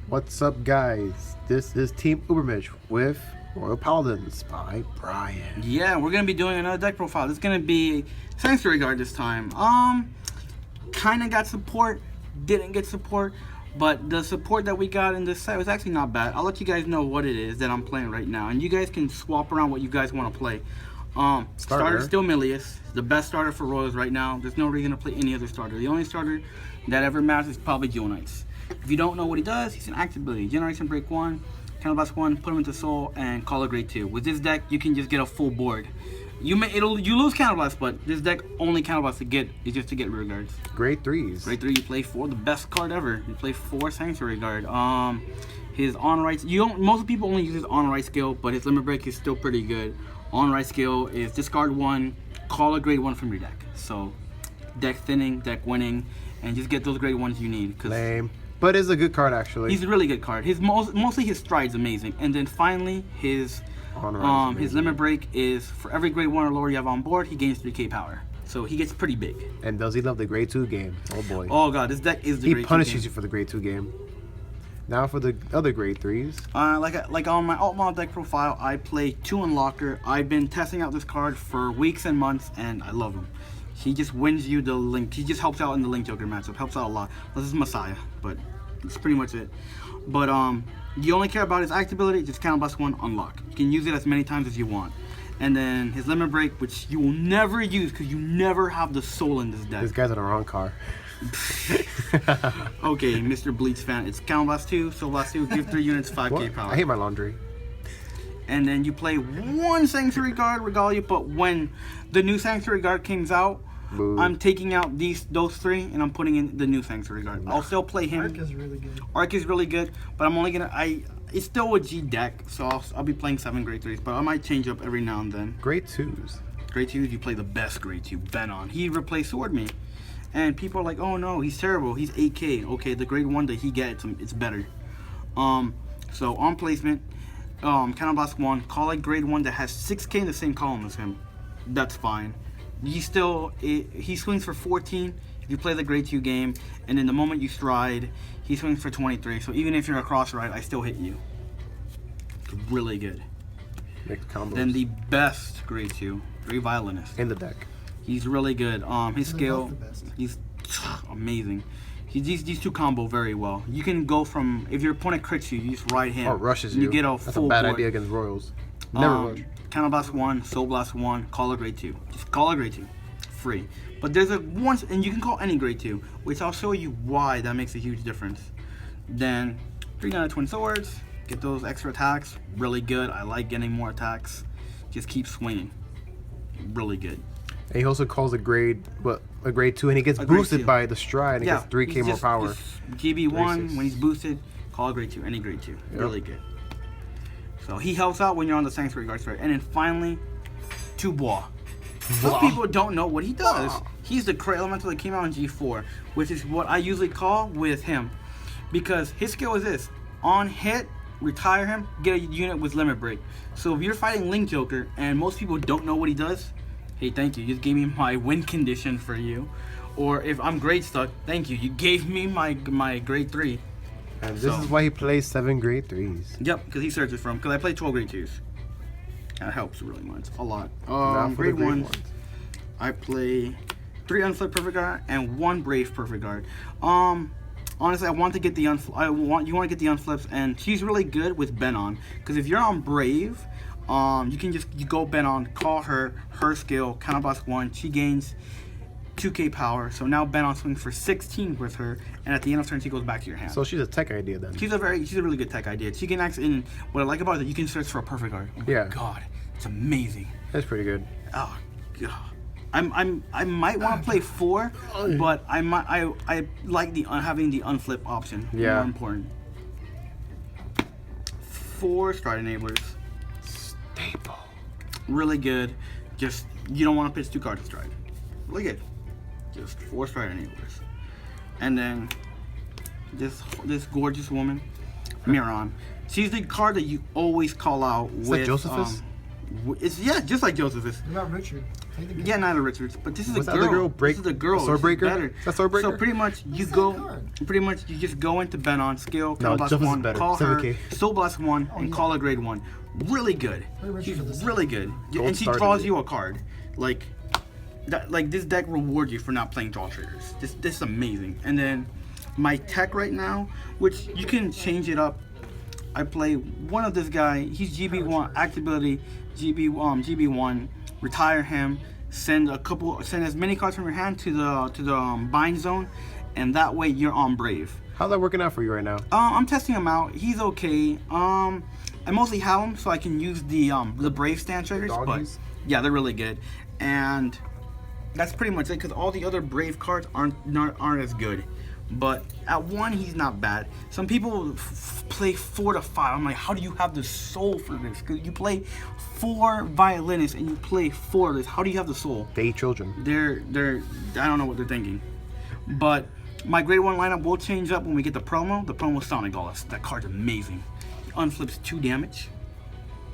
What's up, guys? This is Team Ubermitch with Royal Paladins by Brian. Yeah, we're gonna be doing another deck profile. This is gonna be Sanctuary Guard this time. Kinda got support, didn't get support, but the support that we got in this set was actually not bad. I'll let you guys know what it is that I'm playing right now, and you guys can swap around what you guys want to play. Starter still Milius, the best starter for Royals right now. There's no reason to play any other starter. The only starter that ever matters is probably Jewel Knights. If you don't know what he does, he's an active ability. Generation Break 1, Counterblast 1, put him into Soul, and call a Grade 2. With this deck, you can just get a full board. You lose Counterblast, but this deck only Counterblast to get is just to get Rear Guards. Grade 3s. Grade 3, you play 4, the best card ever. You play 4 Sanctuary Guard. His on-right, most people only use his on-right skill, but his Limit Break is still pretty good. On-right skill is discard 1, call a Grade 1 from your deck. So, deck thinning, deck winning, and just get those Grade 1s you need. Lame. But it's a good card, actually. He's a really good card. Mostly his Stride's amazing. And then finally, his Limit Break is, for every Grade 1 or lower you have on board, he gains 3k power. So he gets pretty big. And does he love the Grade 2 game? Oh boy. Oh god, this deck is the Grade 2 game. He punishes you for the Grade 2 game. Now for the other Grade 3s. Like on my alt mod deck profile, I play 2 Unlocker. I've been testing out this card for weeks and months, and I love him. He just wins you the link. He just helps out in the Link Joker matchup. Helps out a lot. This is Messiah, but that's pretty much it. But you only care about his active ability, just Counterblast 1, unlock. You can use it as many times as you want. And then his Limit Break, which you will never use because you never have the soul in this deck. This guy's on the wrong car. Okay, Mr. Bleach fan. It's Counterblast 2, Soul Blast 2, give 3 units 5k power. I hate my laundry. And then you play 1 Sanctuary Guard Regalia, but when the new Sanctuary Guard comes out, Boo. I'm taking out those 3 and I'm putting in the new Sanctuary Guard. I'll still play him. Arc is really good. Arc is really good, but I'm only gonna it's still a G deck, so I'll be playing 7 Grade 3s, but I might change up every now and then. Grade 2s. Grade 2s, you play the best Grade 2, Venon. He replaced Sword Me. And people are like, oh no, he's terrible. He's 8k. Okay, the Grade 1 that he gets, it's better. So on placement, Counterblast 1, call a Grade 1 that has 6k in the same column as him. That's fine. He swings for 14 if you play the Grade 2 game, and then the moment you stride, he swings for 23. So even if you're a cross ride, I still hit you. It's really good. Mixed combos. Then the best Grade 2, Grade Violinist. In the deck. He's really good. His skill, he's amazing. These 2 combo very well. You can go from, if your opponent crits you, you just ride him. Or rushes and you. You get a That's full a bad board. idea against Royals. Never rush. Counterblast 1, Soul Blast 1, call a Grade 2. Just call a Grade 2. Free. But there's and you can call any Grade 2, which I'll show you why that makes a huge difference. Then 3 down to Twin Swords. Get those extra attacks. Really good. I like getting more attacks. Just keep swinging. Really good. And he also calls a Grade 2, and he gets boosted by the Stride, and he gets 3k more power. GB1, when he's boosted, call a Grade 2, any Grade 2. Yep. Really good. So he helps out when you're on the Sanctuary Guard Stride. And then finally, Dubois. Some people don't know what he does. He's the Cray Elemental that came out in G4, which is what I usually call with him. Because his skill is this. On hit, retire him, get a unit with Limit Break. So if you're fighting Link Joker, and most people don't know what he does, hey, thank you. You just gave me my win condition for you. Or if I'm grade stuck, thank you. You gave me my Grade 3. And this is why he plays 7 Grade 3s. Yep, because he searches for them. Because I play 12 Grade 2s. That helps really much. A lot. Grade 1s, I play 3 Unflip Perfect Guard and 1 Brave Perfect Guard. Honestly, I want to get the you want to get the unflips, and she's really good with Benon. Because if you're on Brave, you go Benon, call her skill, Counterblast 1, she gains 2k power. So now Benon swings for 16 with her, and at the end of turn she goes back to your hand. So she's a tech idea then. She's a really good tech idea. She can actually, and what I like about it is you can search for a perfect guard. Oh my god, it's amazing. That's pretty good. Oh god. I might want to play 4, but I like having the unflip option. Yeah. More important. 4 Stride Enablers. Staple. Really good. Just you don't want to pitch 2 cards to Stride. Really good. Just 4 Stride Enablers. And then this gorgeous woman, Miron. She's the card that you always call out with. Is that Josephus? It's just like Josephus. What about Richard? Yeah, not a Richards, but this is What's a that girl. other girl? This is a girl. Swordbreaker? Better. Is that Swordbreaker? So pretty much you just go into Ben on skill, No, Blast Justice is 1, better. call her, 7K. Soul Blast 1, and call a grade 1. Really good. She's really good. Gold And she star draws to you a card. Like this deck rewards you for not playing draw triggers. This is amazing. And then my tech right now, which you can change it up. I play one of this guy. He's GB1 actability, GB1. Retire him. Send as many cards from your hand to the bind zone, and that way you're on Brave. How's that working out for you right now? I'm testing him out. He's okay. I mostly have him so I can use the Brave stand triggers, but Doggies? yeah, they're really good. And that's pretty much it, because all the other Brave cards aren't as good. But at 1, he's not bad. Some people play 4 to 5. I'm like, how do you have the soul for this? Because you play 4 violinists and you play 4 of this. How do you have the soul? They eat children. They're I don't know what they're thinking. But my grade 1 lineup will change up when we get the promo. The promo Sonic Gallus. That card's amazing. He unflips 2 damage.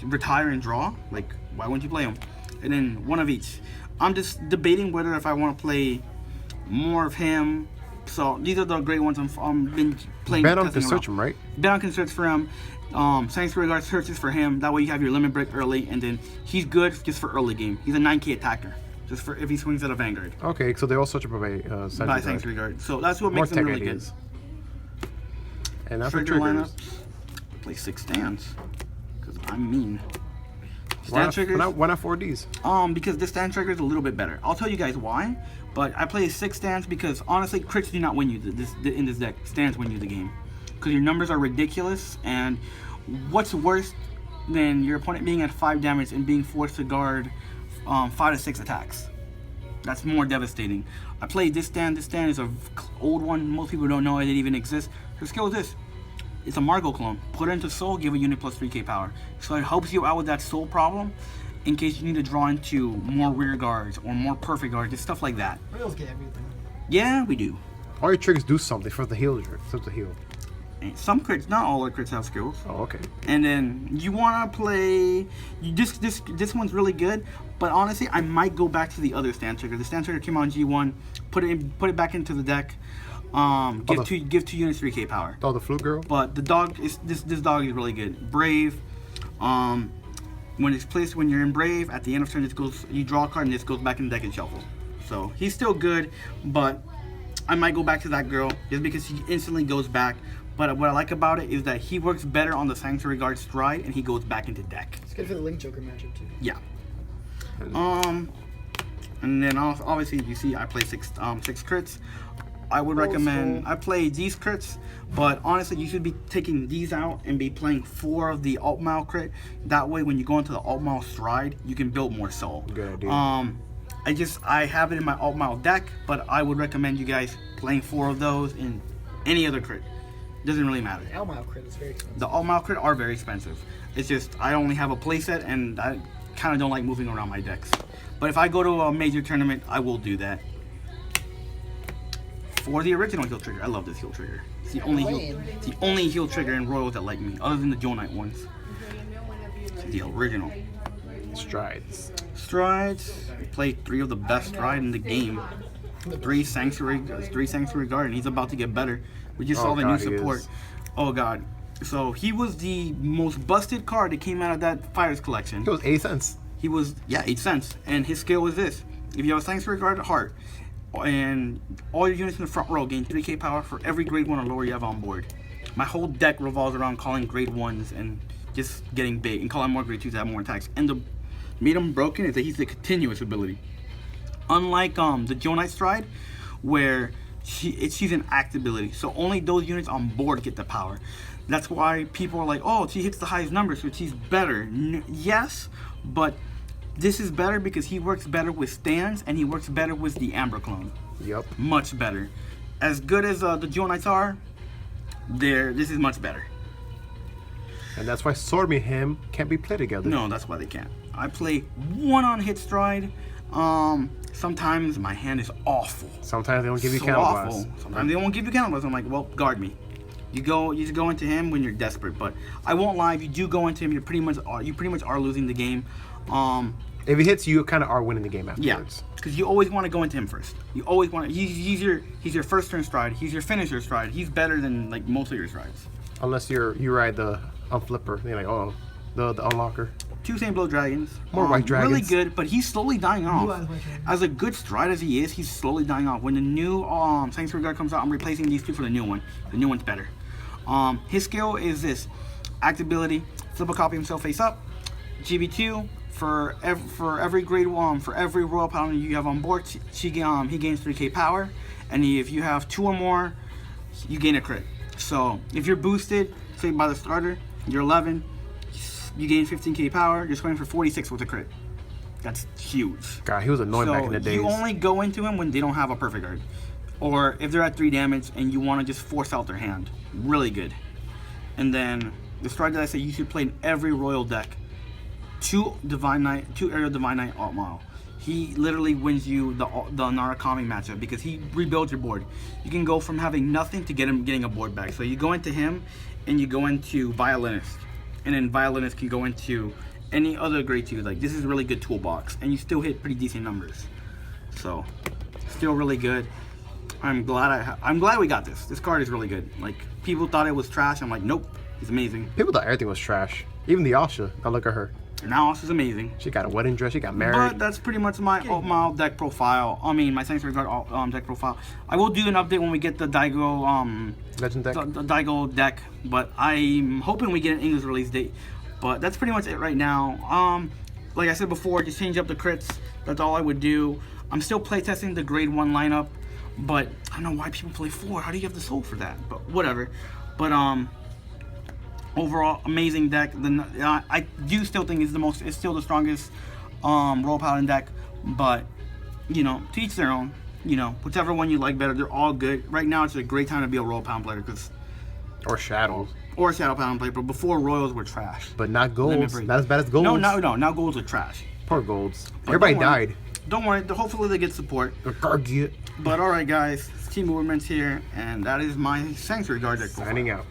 Retire and draw. Like, why wouldn't you play him? And then 1 of each. I'm just debating whether if I want to play more of him. So these are the great ones I've been playing. Venom can search him, right? Venom can search for him. Sanctuary Guard searches for him. That way you have your limit break early, and then he's good just for early game. He's a 9K attacker, just for if he swings at a Vanguard. Okay, so they all search by Sanctuary Guard. So that's what makes them really good. And that's for Trigger triggers. lineup. Play 6 stands, because I'm mean. Why Stand triggers. not 4Ds? Because this stand trigger is a little bit better. I'll tell you guys why. But I play 6 stands because honestly, crits do not win you in this deck. Stands win you the game because your numbers are ridiculous. And what's worse than your opponent being at 5 damage and being forced to guard 5 to 6 attacks? That's more devastating. I played this stand. This stand is an old one. Most people don't know it even exists. Her skill is this. It's a Margot clone. Put it into soul, give a unit plus 3k power. So it helps you out with that soul problem in case you need to draw into more rear guards or more perfect guards, just stuff like that. Rails get everything. Yeah, we do. All your triggers do something for the heal. Heal. And some crits, not all our crits have skills. Oh, okay. And then you want to play. This one's really good, but honestly, I might go back to the other stand trigger. The stand trigger came on G1. Put it back into the deck. Give 2 units 3k power. Oh, the flute girl. But the dog is this dog is really good. Brave. When it's placed when you're in Brave, at the end of turn, you draw a card and this goes back in the deck and shuffle. So he's still good, but I might go back to that girl just because he instantly goes back. But what I like about it is that he works better on the Sanctuary Guard stride and he goes back into deck. It's good for the Link Joker matchup too. Yeah. And then obviously you see I play 6 crits. I would recommend I play these crits, but honestly you should be taking these out and be playing 4 of the alt mal crit. That way when you go into the alt mal stride, you can build more soul. Good idea. I have it in my alt mal deck, but I would recommend you guys playing 4 of those in any other crit. Doesn't really matter. The Almile crit is very expensive. The alt mal crit are very expensive. It's just I only have a playset and I kind of don't like moving around my decks. But if I go to a major tournament, I will do that. For the original heal trigger, I love this heal trigger. It's the only heal trigger in Royals that like me, other than the Joe Knight ones. It's the original. Strides. We played 3 of the best stride in the game. 3 Sanctuary Guard, and he's about to get better. We just saw the new support. Oh god. So he was the most busted card that came out of that Fires collection. It was 8 cents. He was 8 cents, and his skill was this: if you have a Sanctuary Guard at heart, and all your units in the front row gain 3k power for every grade 1 or lower you have on board. My whole deck revolves around calling grade 1s and just getting big and calling more grade 2s to have more attacks. And the made him broken is that he's a continuous ability. Unlike the Joe Knight stride, where she's an act ability, so only those units on board get the power. That's why people are like, oh, she hits the highest numbers, so she's better. Yes, but this is better because he works better with stands and he works better with the Amber clone. Yep. Much better. As good as the Joe Knights are, this is much better. And that's why Sword and him can't be played together. No, that's why they can't. I play 1 on hit stride. Sometimes my hand is awful. Sometimes they don't give you So counter awful. blast. Sometimes they won't give you counter blast. I'm like, well, guard me. You just go into him when you're desperate. But I won't lie, if you do go into him, you pretty much are losing the game. If he hits you kind of are winning the game Yeah, afterwards. because you always want to go into him first. You always want to. He's your first turn stride. He's your finisher stride. He's better than like most of your strides. Unless you ride the unflipper, you're like, oh, the unlocker. 2 Same Blow Dragons. More white dragons. Really good, but he's slowly dying off. Blue eyes white dragon. As a good stride as he is, he's slowly dying off. When the new Sanctuary Guard comes out, I'm replacing these 2 for the new one. The new one's better. His skill is this: act ability, flip a copy of himself face up. GB2 for every grade 1 for every Royal Paladin you have on board, he gains 3k power, and if you have 2 or more, you gain a crit. So if you're boosted, say by the starter, you're 11. You gain 15k power. You're scoring for 46 with a crit. That's huge. God, he was annoying back in the days. You only go into him when they don't have a perfect guard, or if they're at 3 damage and you want to just force out their hand. Really good. And then the stride that I say you should play in every royal deck: 2 Aerial Divine Knight alt model. He literally wins you the Narukami matchup because he rebuilds your board. You can go from having nothing to getting a board back. So you go into him, and you go into Violinist. And then Violinist can go into any other grade 2. Like, this is a really good toolbox, and you still hit pretty decent numbers. So, still really good. I'm glad we got this. This card is really good. Like, people thought it was trash. I'm like, nope, it's amazing. People thought everything was trash. Even the Asha. Now look at her. Now this is amazing. She got a wedding dress. She got married. But that's pretty much my deck profile. I mean, my Sanctuary Guard deck profile. I will do an update when we get the Daigo Legend deck. the Daigo deck, but I'm hoping we get an English release date. But that's pretty much it right now. Like I said before, just change up the crits. That's all I would do. I'm still playtesting the grade 1 lineup, but I don't know why people play 4. How do you have the soul for that? But whatever. But overall, amazing deck. I do still think it's still the strongest Royal Paladin deck, but you know, to each their own. You know, whichever one you like better, they're all good. Right now, it's a great time to be a Royal Paladin player Or Shadows. or a Shadow Paladin player. But before, Royals were trash. But not golds. Remember- Not as bad as golds. No. Now golds are trash. Poor golds. But Everybody don't worry. died. Don't worry. Hopefully, they get support. Guardian. But all right, guys, Team Movements here, and that is my Sanctuary Guard deck profile. Signing out.